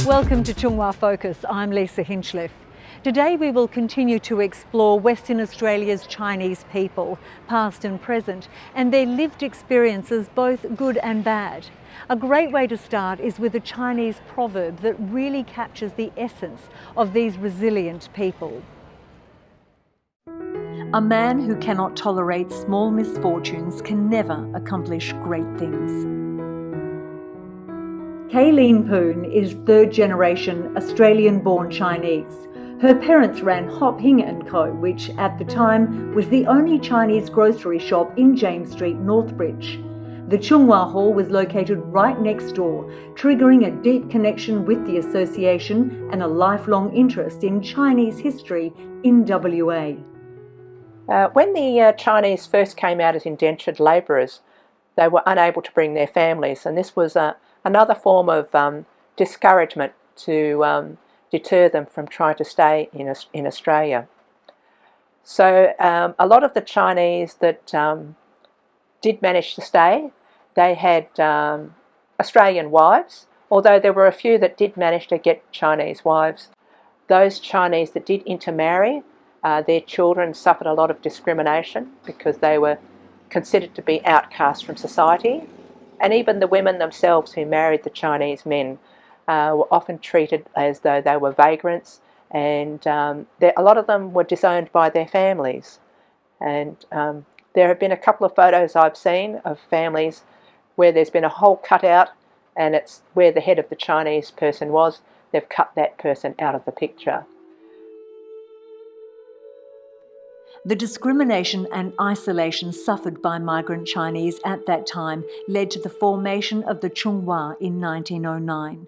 Welcome to Chung Focus. I'm Lisa Hinchliffe. Today we will continue to explore Western Australia's Chinese people, past and present, and their lived experiences, both good and bad. A great way to start is with a Chinese proverb that really captures the essence of these resilient people. A man who cannot tolerate small misfortunes can never accomplish great things. Kayleen Poon is third-generation Australian-born Chinese. Her parents ran Hop Hing & Co., which at the time was the only Chinese grocery shop in James Street, Northbridge. The Chung Hall was located right next door, triggering a deep connection with the association and a lifelong interest in Chinese history in WA. When the Chinese first came out as indentured labourers, they were unable to bring their families, and this was another form of discouragement to deter them from trying to stay in Australia. So a lot of the Chinese that did manage to stay, they had Australian wives, although there were a few that did manage to get Chinese wives. Those Chinese that did intermarry, their children suffered a lot of discrimination because they were considered to be outcasts from society. And even the women themselves who married the Chinese men were often treated as though they were vagrants, and a lot of them were disowned by their families. And there have been a couple of photos I've seen of families where there's been a hole cut out, and it's where the head of the Chinese person was. They've cut that person out of the picture. The discrimination and isolation suffered by migrant Chinese at that time led to the formation of the Chung in 1909.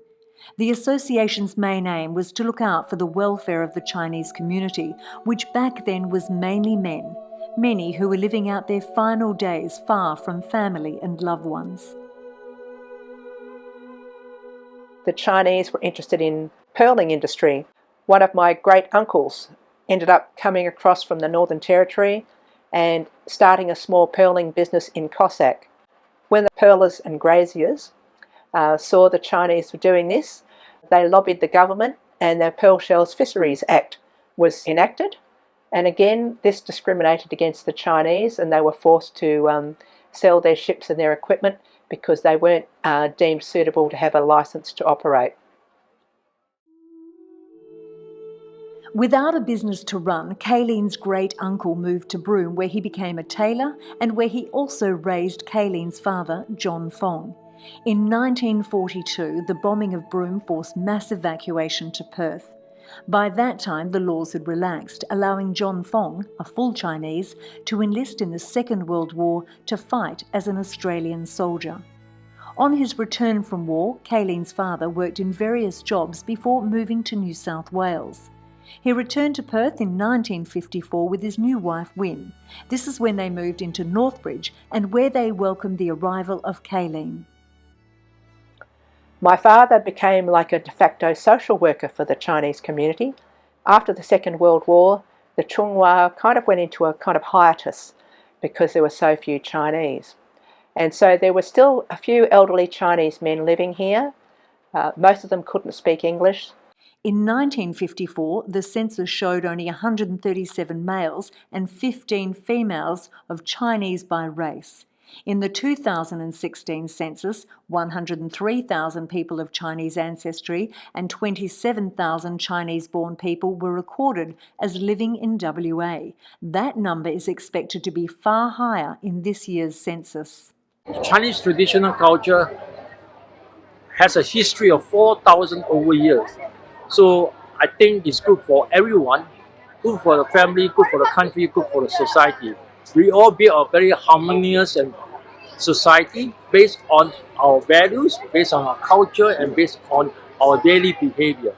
The association's main aim was to look out for the welfare of the Chinese community, which back then was mainly men, many who were living out their final days far from family and loved ones. The Chinese were interested in pearling industry. One of my great uncles ended up coming across from the Northern Territory and starting a small pearling business in Cossack. When the pearlers and graziers saw the Chinese were doing this, they lobbied the government, and the Pearl Shells Fisheries Act was enacted. And again, this discriminated against the Chinese, and they were forced to sell their ships and their equipment because they weren't deemed suitable to have a licence to operate. Without a business to run, Kayleen's great uncle moved to Broome, where he became a tailor and where he also raised Kayleen's father, John Fong. In 1942, the bombing of Broome forced mass evacuation to Perth. By that time, the laws had relaxed, allowing John Fong, a full Chinese, to enlist in the Second World War to fight as an Australian soldier. On his return from war, Kayleen's father worked in various jobs before moving to New South Wales. He returned to Perth in 1954 with his new wife, Wynne. This is when they moved into Northbridge and where they welcomed the arrival of Kayleen. My father became like a de facto social worker for the Chinese community. After the Second World War, the Chung kind of went into a kind of hiatus because there were so few Chinese. And so there were still a few elderly Chinese men living here. Most of them couldn't speak English. In 1954, the census showed only 137 males and 15 females of Chinese by race. In the 2016 census, 103,000 people of Chinese ancestry and 27,000 Chinese-born people were recorded as living in WA. That number is expected to be far higher in this year's census. Chinese traditional culture has a history of 4,000 over years. So I think it's good for everyone, good for the family, good for the country, good for the society. We all build a very harmonious and society based on our values, based on our culture, and based on our daily behavior.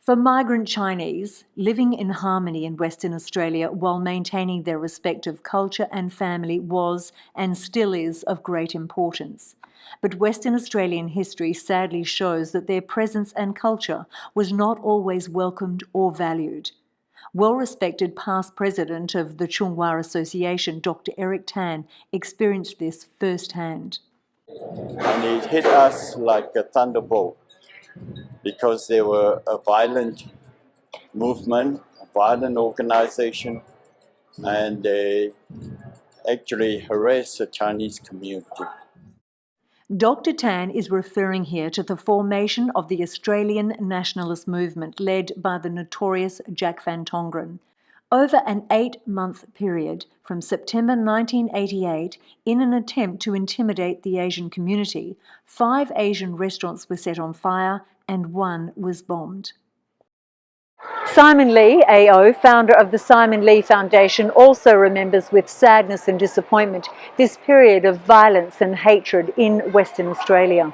For migrant Chinese, living in harmony in Western Australia while maintaining their respective culture and family was and still is of great importance. But Western Australian history sadly shows that their presence and culture was not always welcomed or valued. Well-respected past president of the Chung Association, Dr. Eric Tan, experienced this firsthand. And it hit us like a thunderbolt because they were a violent movement, a violent organization, and they actually harassed the Chinese community. Dr. Tan is referring here to the formation of the Australian nationalist movement led by the notorious Jack Van Tongeren. Over an 8-month period from September 1988, in an attempt to intimidate the Asian community, 5 Asian restaurants were set on fire and 1 was bombed. Simon Lee, AO, founder of the Simon Lee Foundation, also remembers with sadness and disappointment this period of violence and hatred in Western Australia.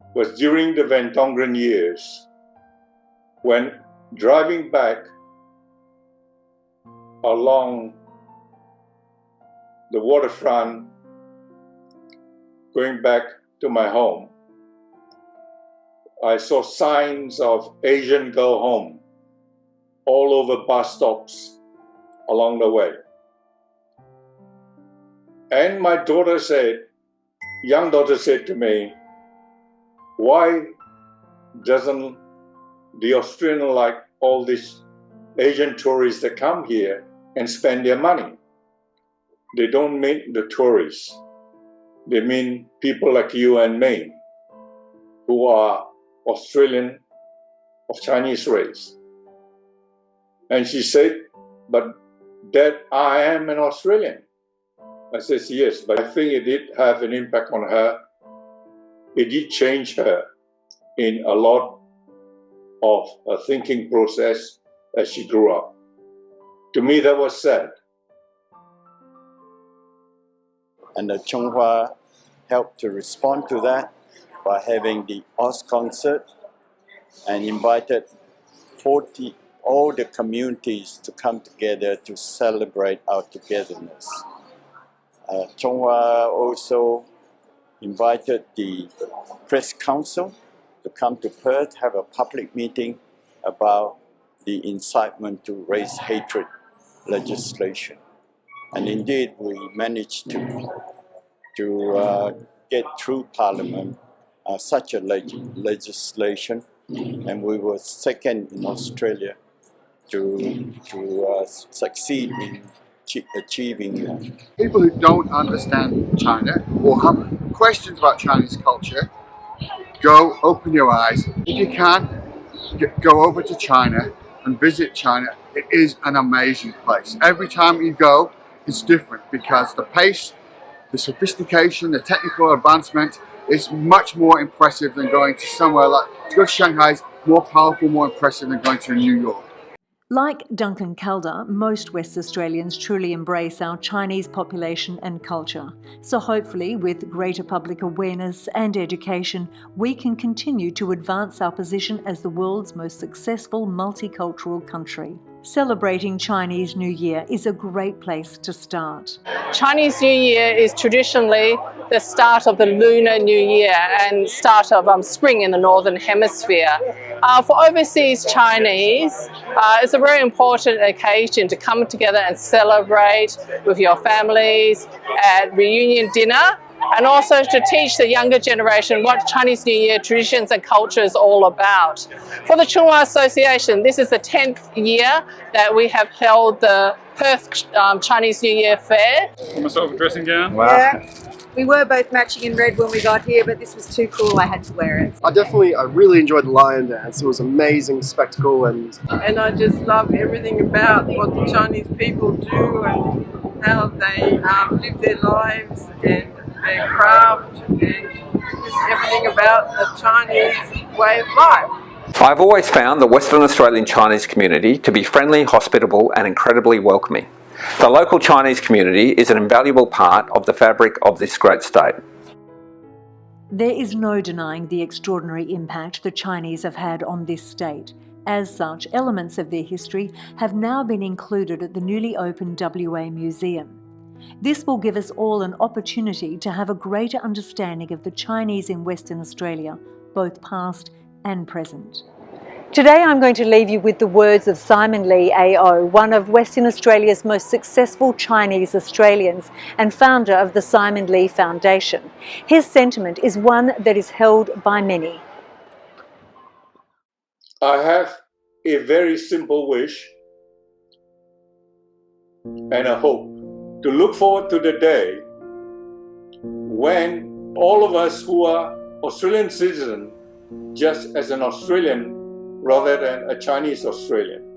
It was during the Van Tongeren years when driving back along the waterfront, going back to my home, I saw signs of Asian go home all over bus stops along the way. And my daughter said, young daughter said to me, why doesn't the Australian like all these Asian tourists that come here and spend their money? They don't mean the tourists. They mean people like you and me who are Australian of Chinese race. And she said, but Dad, I am an Australian. I said, yes, but I think it did have an impact on her. It did change her in a lot of her thinking process as she grew up. To me, that was sad. And the Chung helped to respond to that by having the Oz concert and invited all the communities to come together to celebrate our togetherness. Chung also invited the Press Council to come to Perth, have a public meeting about the incitement to race hatred legislation. And indeed, we managed to get through Parliament such a legislation, and we were second in Australia to succeed in achieving that. People who don't understand China or have questions about Chinese culture, go open your eyes. If you can, go over to China and visit China. It is an amazing place. Every time you go, it's different because the pace, the sophistication, the technical advancement is much more impressive than going to somewhere like, to go to Shanghai is more powerful, more impressive than going to New York. Like Duncan Calder, most West Australians truly embrace our Chinese population and culture. So hopefully, with greater public awareness and education, we can continue to advance our position as the world's most successful multicultural country. Celebrating Chinese New Year is a great place to start. Chinese New Year is traditionally the start of the Lunar New Year and start of spring in the Northern Hemisphere. For overseas Chinese, it's a very important occasion to come together and celebrate with your families at reunion dinner, and also to teach the younger generation what Chinese New Year traditions and culture is all about. For the Chung Association, this is the 10th year that we have held the Perth Chinese New Year Fair. For myself, a dressing gown. Wow. Yeah. We were both matching in red when we got here, but this was too cool, I had to wear it. I really enjoyed the lion dance. It was an amazing spectacle, and I just love everything about what the Chinese people do and how they live their lives and their craft and just everything about the Chinese way of life. I've always found the Western Australian Chinese community to be friendly, hospitable and incredibly welcoming. The local Chinese community is an invaluable part of the fabric of this great state. There is no denying the extraordinary impact the Chinese have had on this state. As such, elements of their history have now been included at the newly opened WA Museum. This will give us all an opportunity to have a greater understanding of the Chinese in Western Australia, both past and present. Today I'm going to leave you with the words of Simon Lee AO, one of Western Australia's most successful Chinese Australians and founder of the Simon Lee Foundation. His sentiment is one that is held by many. I have a very simple wish and a hope to look forward to the day when all of us who are Australian citizens, just as an Australian rather than a Chinese Australian,